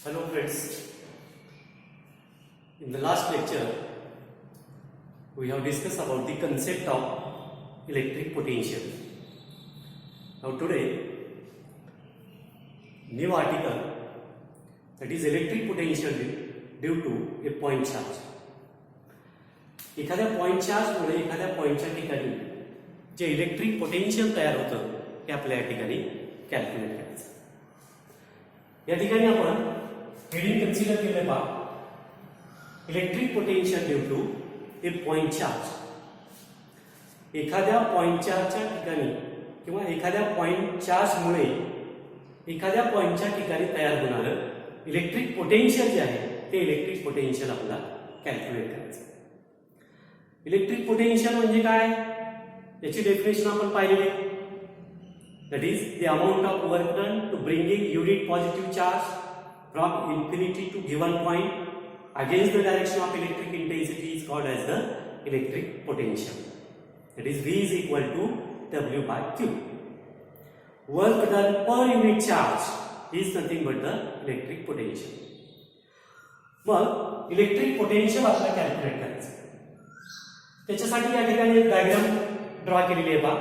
Hello friends, in the last lecture we have discussed about the concept of electric potential. Now today new article, that is electric potential due to a point charge. एखाद्या point charge मुळे एखाद्या पॉइंटच्या ठिकाणी जे electric potential तयार होतं ते आपल्या या ठिकाणी कॅल्क्युलेट करायचं. या ठिकाणी आपण हेडिंग कन्सिडर केले पहा, electric potential due to a point charge. एखाद्या पॉइंट चार्जच्या ठिकाणी किंवा एखाद्या पॉइंट चार्जमुळे एखाद्या पॉइंटच्या ठिकाणी तयार होणारं इलेक्ट्रिक पोटेन्शियल जे आहे ते इलेक्ट्रिक पोटेन्शियल आपल्याला कॅल्क्युलेट करायचं. इलेक्ट्रिक पोटेन्शियल म्हणजे काय, याची डेफिनेशन आपण पाहिलेली. That is the amount of work done to bringing unit positive charge from infinity to given point against the direction of electric intensity is called as the electric potential. That is V is equal to W/Q. Work done per unit charge is nothing but the electric potential. मग electric potential आपल्याला calculate करायचं. त्याच्यासाठी या ठिकाणी एक diagram draw केलेली आहे पहा.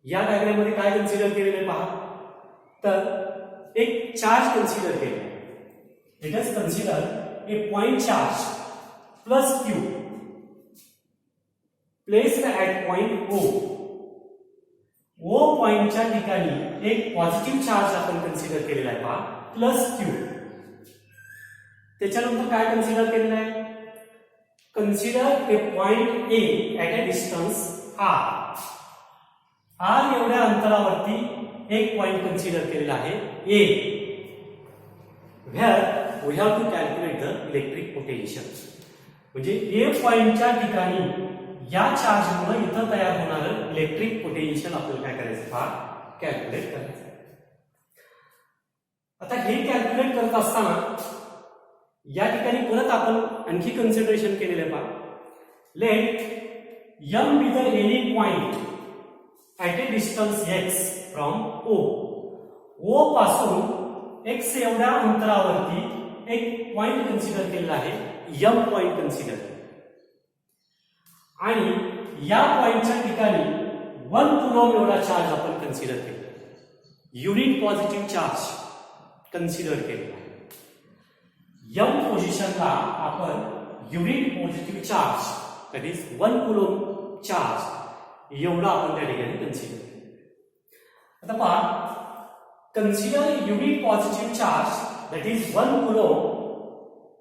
या डायग्राम मध्ये काय कन्सिडर केलेलं आहे पहा, तर एक चार्ज कन्सिडर केलेला आहे. Let us consider A point charge plus Q placed at point O. O पॉइंटच्या ठिकाणी एक पॉझिटिव्ह चार्ज आपण कन्सिडर केलेला आहे पहा, प्लस Q. त्याच्यानंतर काय कन्सिडर केलेलं आहे, consider a point A at a distance R. R एवढ्या अंतरावरती एक पॉइंट कन्सिडर केलेला आहे A, where we have to calculate the electric potential. म्हणजे A पॉइंटच्या ठिकाणी या चार्जमुळे इथं तयार होणारं इलेक्ट्रिक पोटेन्शियल आपल्याला काय करायचं पहा, कॅल्क्युलेट करायचं. आता हे कॅल्क्युलेट करत असताना या ठिकाणी परत आपण आणखी कन्सिडरेशन केलेले पहा. Let M be the any point at a distance x from O. O पासून x एवढ्या अंतरावरती एक पॉइंट कन्सिडर केलेला आहे, M पॉइंट कन्सिडर. आणि या पॉइंटच्या ठिकाणी 1 कुलॉम एवढा चार्ज आपण कन्सिडर केला, युनिट पॉझिटिव्ह चार्ज कन्सिडर केलेला. M पोझिशनला आपण unit positive charge, that is 1 Coulomb charge एवढा आपण त्या ठिकाणी कन्सिडर केलं. आता पहा, consider unit positive charge that is 1 Coulomb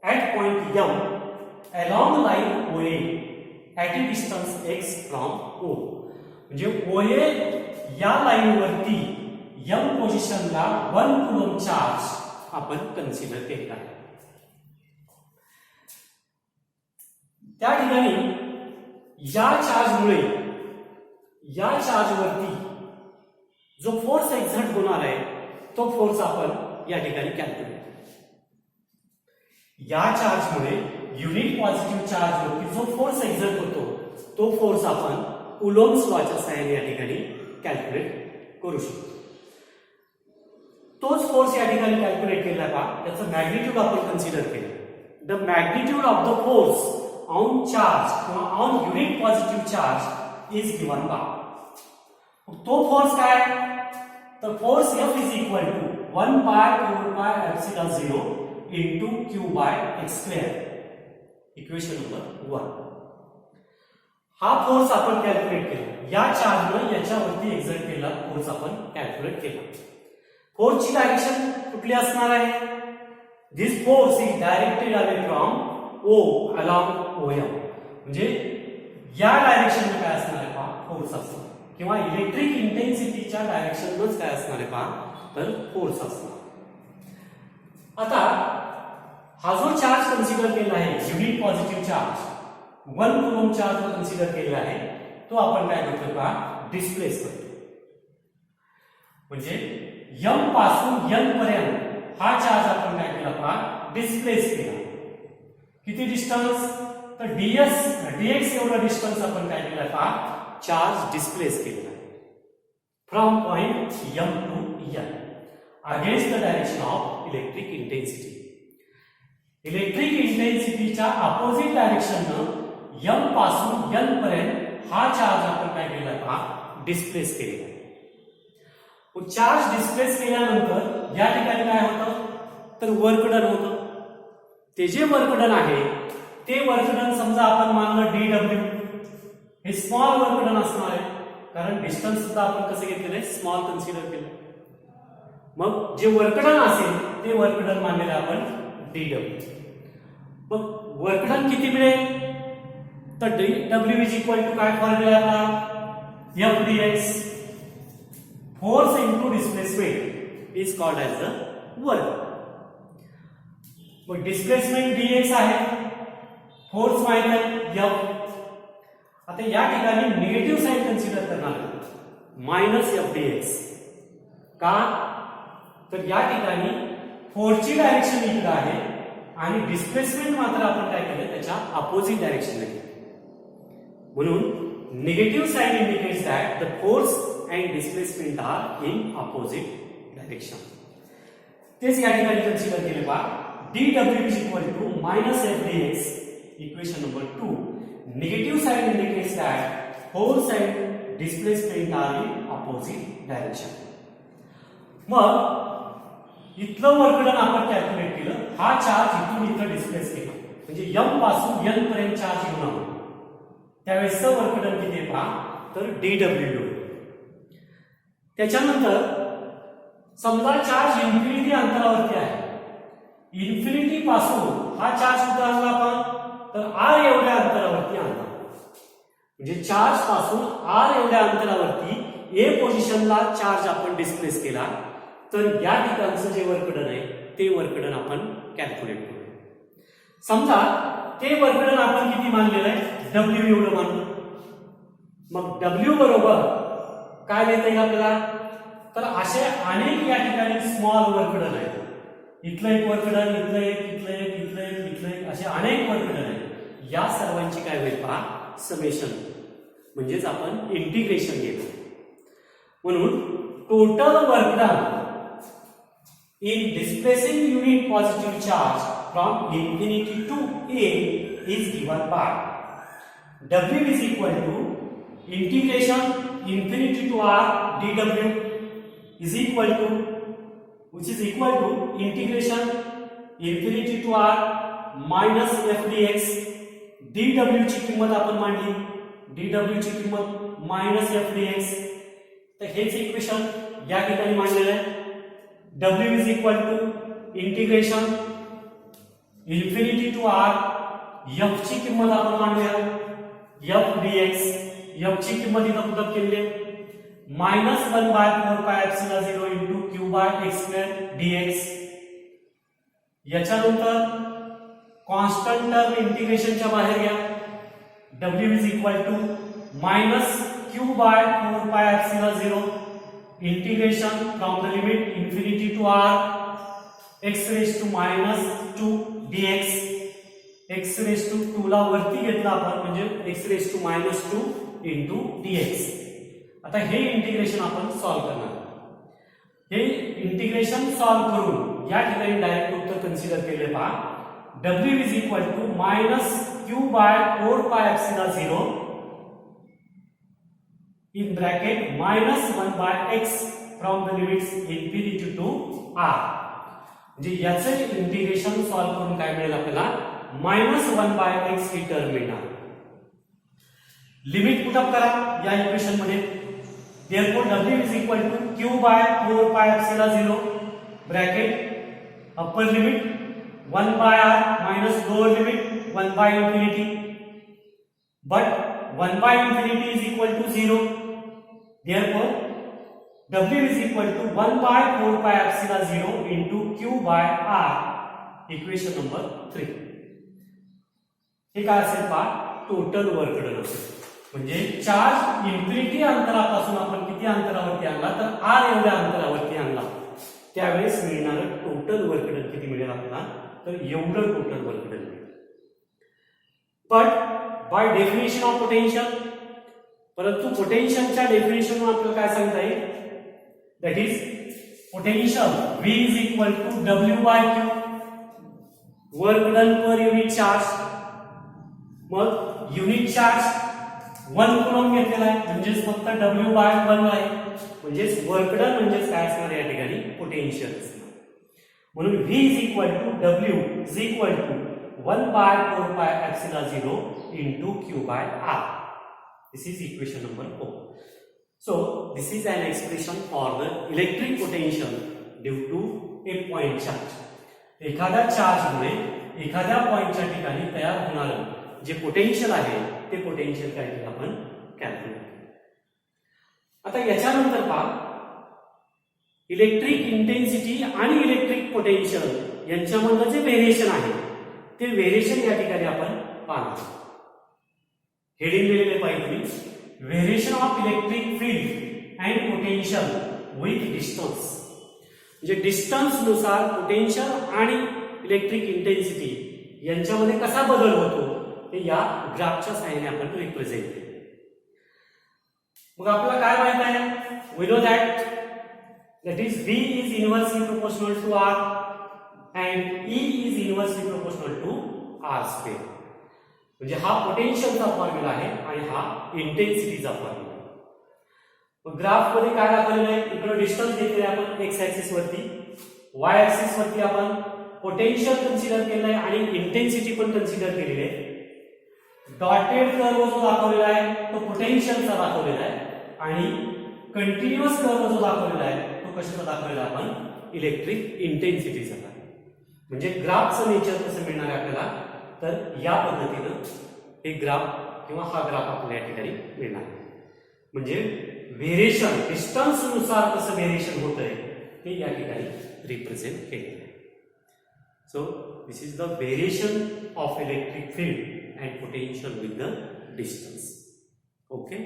at point M along line OA at a distance x from O. म्हणजे OA या लाईनवरती M पोझिशनला 1 कुलॉम चार्ज आपण कन्सिडर केला आहे. त्या ठिकाणी या चार्जमुळे या चार्जवरती जो फोर्स एक्झर्ट होणार आहे तो फोर्स आपण या ठिकाणी कॅल्क्युलेट करू. या चार्जमुळे युनिट पॉझिटिव्ह चार्जवरती जो फोर्स एक्झर्ट होतो तो फोर्स आपण कुलॉम्स लॉच्या सहाय्याने या ठिकाणी कॅल्क्युलेट करू शकतो. तोच फोर्स या ठिकाणी कॅल्क्युलेट केला का, त्याचं मॅग्निट्यूड आपण कन्सिडर केलं. The magnitude of the force on charge किंवा on unit positive charge is given by. तो फोर्स काय, तर force F is equal to 1 pi 4 pi epsilon 0 into Q by x square. Equation number 1. हा force आपण calculate केला. या चार्जने याच्यावरती exert केला फोर्स आपण कॅल्क्युलेट केला. फोर्सची डायरेक्शन कुठली असणार आहे, this force is directed away from O along OM. म्हणजे या डायरेक्शनने काय असणार आहे पहा, फोर्स असणार. किंवा इलेक्ट्रिक इंटेन्सिटीच्या डायरेक्शनच काय असणार आहे पहा, तर फोर्स असणार. आता हा जो चार्ज कन्सिडर केला आहे unit positive charge 1 Coulomb charge consider केलेला आहे, तो आपण काय करतो पहा, डिस्प्लेस करतो. म्हणजे M पासून N पर्यंत हा चार्ज आपण काय केला पहा, डिस्प्लेस केला. किती डिस्टन्स, तर dx एवढा डिस्टन्स आपण काय केला पहा, चार्ज डिस्प्लेस केलेला आहे from point M to N. Against the direction of electric intensity. Electric इंटेन्सिटीच्या अपोजिट डायरेक्शननं m पासून n पर्यंत हा चार्ज आपण काय केला का डिस्प्लेस केलेला. चार्ज डिस्प्लेस केल्यानंतर या ठिकाणी काय होतं तर वर्क डन होतं. ते जे वर्क डन आहे ते वर्क डन समजा आपण मानलं dw, हे स्मॉल वर्क डन असणार आहे कारण डिस्टन्स सुद्धा आपण कसं घेतलेलं आहे स्मॉल कन्सिडर केलं. मग जे वर्क डन असेल ते वर्क डन मानलेलं आपण dw. मग वर्क डन किती मिळेल तर dw इज इक्वल टू काय फॉर्म्युला आता f dx, force into displacement is called as the work. मग डिस्प्लेसमेंट dx आहे, फोर्स माहित आहे f. आता या ठिकाणी निगेटिव्ह साइन कन्सिडर करणार मायनस f dx. का तर या ठिकाणी फोर्सची डायरेक्शन इकडे आहे आणि डिस्प्लेसमेंट मात्र आपण काय केलं त्याच्या अपोजिट डायरेक्शनला घेतलं. म्हणून negative sign indicates that the force and displacement are in opposite direction. तेच या ठिकाणी कन्सिडर केले पहा dw is equal to minus f dx. Equation number 2. Negative sign indicates that force and displacement are in opposite direction. मग इथलं work done आपण calculate केलं. हा चार्ज इथून इथं डिस्प्लेस केला म्हणजे m पासून n पर्यंत चार्ज घेऊन आलो. त्यावेळेसचं वर्क डन किती आहे पहा तर dw. त्याच्यानंतर समजा चार्ज इन्फिनिटी अंतरावरती आहे. इन्फिनिटी पासून हा चार्ज कुठे आणला आपण तर r एवढ्या अंतरावरती आणला. म्हणजे चार्ज पासून r एवढ्या अंतरावरती a पोझिशनला चार्ज आपण डिस्प्लेस केला तर या ठिकाणचं जे वर्क डन आहे ते वर्क डन आपण कॅल्क्युलेट करू. समजा ते वर्क डन आपण किती मानलेलं आहे w एवढं मानलं. मग w बरोबर काय देता येईल आपल्याला तर असे अनेक या ठिकाणी स्मॉल वर्क डन आहेत. इथलं एक वर्क डन, इथलं एक, इथलं एक, इथलं एक, इथलं एक, असे अनेक वर्क डन आहेत. या सर्वांची काय होईल पहा समेशन म्हणजेच आपण इंटिग्रेशन घेतो. म्हणून total work done in displacing unit positive charge from infinity to a is given by w is equal to integration infinity to r dw is equal to which is equal to integration infinity to r minus f dx. dw ची किंमत आपण मांडली, dw ची किंमत minus f dx. तर हेच equation या ठिकाणी मांडलेलं आहे. w is equal to integration infinity to r, f ची किंमत आपण मांडूया f dx. f ची किंमत इथं पुटअप केली आहे minus 1 by 4 pi epsilon 0 into q by x square dx. याच्यानंतर कॉन्स्टंट टर्म इंटिग्रेशनच्या बाहेर घ्या. w is equal to minus q by 4 pi epsilon 0 integration from the limit infinity to r x raised to minus 2 dx. x raised to 2 ला वरती घेतला आपण म्हणजे x raised to minus 2 into dx. आता हे integration आपण solve करणार. हे इंटिग्रेशन सॉल्व करून या ठिकाणी डायरेक्ट उत्तर कन्सिडर केले पहा w is equal to minus q by 4 pi epsilon 0 in bracket minus 1 by x from the limits infinity to r. म्हणजे याचे इंटिग्रेशन सॉल्व करून काय मिळेल आपल्याला -1 by x ही टर्म मिळणार. लिमिट पुटअप करा या इक्वेशन मध्ये. therefore w is equal to q by 4 pi epsilon 0 bracket upper limit 1 by r minus lower limit 1 by infinity. But 1 by infinity is equal to 0. Therefore, w is equal to 1 by 4 pi epsilon 0 into q by r. Equation number 3. हे काय असेल पहा total work done असेल. म्हणजे charge infinity अंतरापासून आपण किती अंतरावरती आणला तर r एवढ्या अंतरावरती आणला त्यावेळेस मिळणारं टोटल वर्क डन किती मिळेल आपल्याला तर एवढं टोटल वर्क डन मिळेल. But by definition of potential, परंतु पोटेन्शियलच्या डेफिनेशन आपल्याला काय सांगता येईल that is potential V is equal to W by Q, work done per unit charge. मग युनिट चार्ज 1 कुलॉम घेतलेला आहे म्हणजेच फक्त W by 1 आहे, म्हणजेच वर्क डन म्हणजेच काय असणार या ठिकाणी पोटेन्शियल असणार. म्हणून V is equal to W is equal to 1 by 4 pi epsilon 0 into Q by R. This is equation number 4. So this is an expression for the electric potential due to a point charge. एखाद्या चार्जमुळे एखाद्या पॉइंटच्या ठिकाणी तयार होणारं जे potential आहे ते potential काय केलं आपण कॅल्क्युलेट केलं. आता याच्यानंतर पहा इलेक्ट्रिक इंटेन्सिटी आणि इलेक्ट्रिक पोटेन्शियल यांच्यामधलं जे व्हेरिएशन आहे ते व्हेरिएशन या ठिकाणी आपण पाहणार. हेडिंग दिलेले पाहिजे तुम्ही, variation of electric field and potential with distance. म्हणजे डिस्टन्स नुसार पोटेन्शियल आणि इलेक्ट्रिक इंटेन्सिटी यांच्यामध्ये कसा बदल होतो हे या ग्राफच्या सहाय्याने आपण रिप्रेझेंट केले. मग आपल्याला काय माहित आहे, we know that is V is inversely proportional to R and E is inversely proportional to R square. म्हणजे हा पोटेन्शियलचा फॉर्म्युला आहे आणि हा इंटेन्सिटीचा फॉर्म्युला. ग्राफ मध्ये काय दाखवलेलं आहे, इकडे डिस्टन्स घेतलेले आपण एक्स ऍक्सिस वरती, वाय ऍक्सिस वरती आपण पोटेन्शियल कन्सिडर केलंय आणि इंटेन्सिटी पण कन्सिडर केलेली आहे. डॉटेड कर्व जो दाखवलेला आहे तो पोटेन्शियलचा दाखवलेला आहे आणि कंटिन्युअस कर्व जो दाखवलेला आहे तो कशाचा दाखवलेला आहे आपण इलेक्ट्रिक इंटेन्सिटीचा. म्हणजे ग्राफचं नेचर कसं मिळणार आहे आपल्याला, तर या पद्धतीनं एक ग्राफ किंवा हा ग्राफ आपल्याला या ठिकाणी मिळणार. म्हणजे व्हेरिएशन डिस्टन्स नुसार कसं व्हेरिएशन होत आहे ते या ठिकाणी रिप्रेझेंट केलेलं आहे. So this is the variation of electric field and potential with the distance. Okay.